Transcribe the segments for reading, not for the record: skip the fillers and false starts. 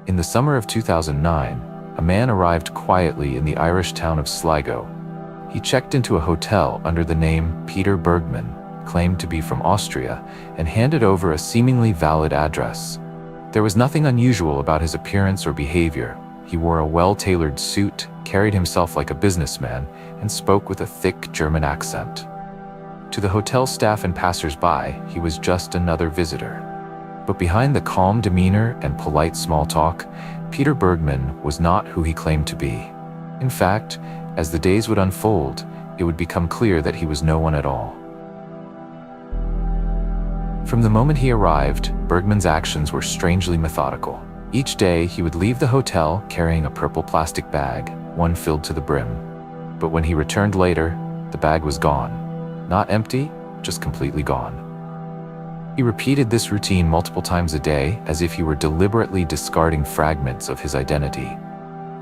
In the summer of 2009, a man arrived quietly in the Irish town of Sligo. He checked into a hotel under the name Peter Bergmann, claimed to be from Austria, and handed over a seemingly valid address. There was nothing unusual about his appearance or behavior. He wore a well-tailored suit, carried himself like a businessman, and spoke with a thick German accent. To the hotel staff and passersby, he was just another visitor. But behind the calm demeanor and polite small talk, Peter Bergmann was not who he claimed to be. In fact, as the days would unfold, it would become clear that he was no one at all. From the moment he arrived, Bergmann's actions were strangely methodical. Each day, he would leave the hotel carrying a purple plastic bag, one filled to the brim. But when he returned later, the bag was gone. Not empty, just completely gone. He repeated this routine multiple times a day, as if he were deliberately discarding fragments of his identity.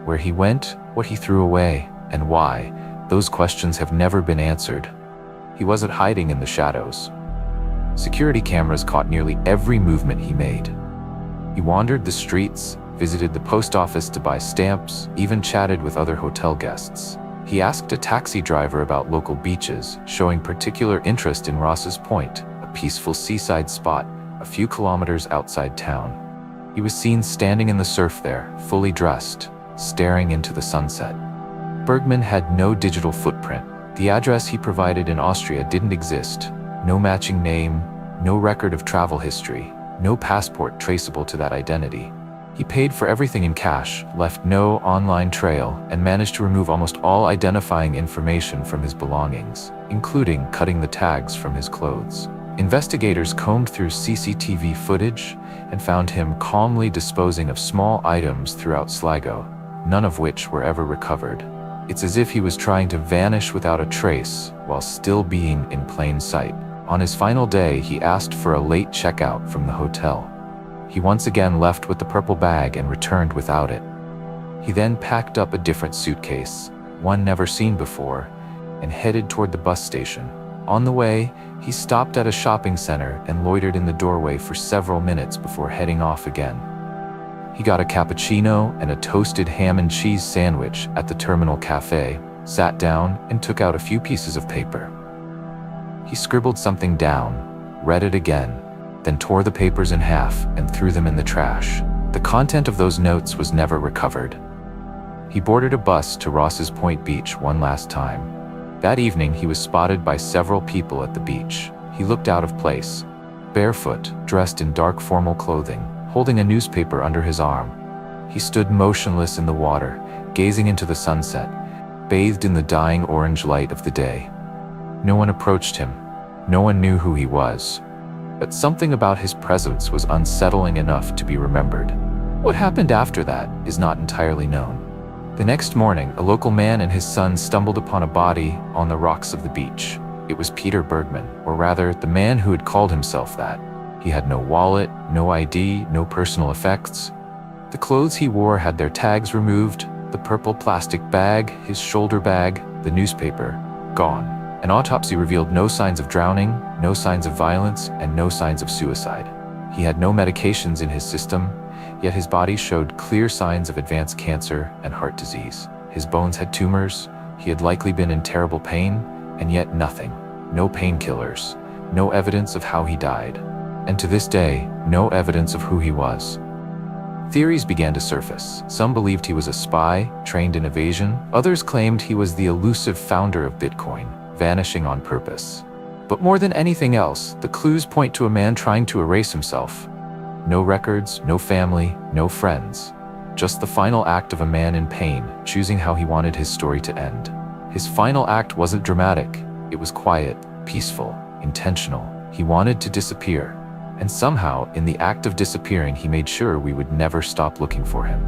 Where he went, what he threw away, and why, those questions have never been answered. He wasn't hiding in the shadows. Security cameras caught nearly every movement he made. He wandered the streets, visited the post office to buy stamps, even chatted with other hotel guests. He asked a taxi driver about local beaches, showing particular interest in Ross's Point, a peaceful seaside spot a few kilometers outside town. He was seen standing in the surf there, fully dressed, staring into the sunset. Bergmann had no digital footprint. The address he provided in Austria didn't exist. No matching name, no record of travel history, no passport traceable to that identity. He paid for everything in cash, left no online trail, and managed to remove almost all identifying information from his belongings, including cutting the tags from his clothes. Investigators combed through CCTV footage and found him calmly disposing of small items throughout Sligo, none of which were ever recovered. It's as if he was trying to vanish without a trace while still being in plain sight. On his final day, he asked for a late checkout from the hotel. He once again left with the purple bag and returned without it. He then packed up a different suitcase, one never seen before, and headed toward the bus station. On the way, he stopped at a shopping center and loitered in the doorway for several minutes before heading off again. He got a cappuccino and a toasted ham and cheese sandwich at the Terminal Cafe, sat down, and took out a few pieces of paper. He scribbled something down, read it again, then tore the papers in half and threw them in the trash. The content of those notes was never recovered. He boarded a bus to Ross's Point Beach one last time. That evening, he was spotted by several people at the beach. He looked out of place, barefoot, dressed in dark formal clothing, holding a newspaper under his arm. He stood motionless in the water, gazing into the sunset, bathed in the dying orange light of the day. No one approached him. No one knew who he was. But something about his presence was unsettling enough to be remembered. What happened after that is not entirely known. The next morning, a local man and his son stumbled upon a body on the rocks of the beach. It was Peter Bergmann, or rather, the man who had called himself that. He had no wallet, no ID, no personal effects. The clothes he wore had their tags removed, the purple plastic bag, his shoulder bag, the newspaper, gone. An autopsy revealed no signs of drowning, no signs of violence, and no signs of suicide. He had no medications in his system, yet his body showed clear signs of advanced cancer and heart disease. His bones had tumors, he had likely been in terrible pain, and yet nothing. No painkillers, no evidence of how he died. And to this day, no evidence of who he was. Theories began to surface. Some believed he was a spy, trained in evasion. Others claimed he was the elusive founder of Bitcoin, vanishing on purpose. But more than anything else, the clues point to a man trying to erase himself. No records, no family, no friends. Just the final act of a man in pain, choosing how he wanted his story to end. His final act wasn't dramatic. It was quiet, peaceful, intentional. He wanted to disappear. And somehow, in the act of disappearing, he made sure we would never stop looking for him.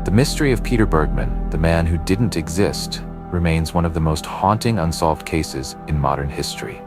The mystery of Peter Bergmann, the man who didn't exist, remains one of the most haunting unsolved cases in modern history.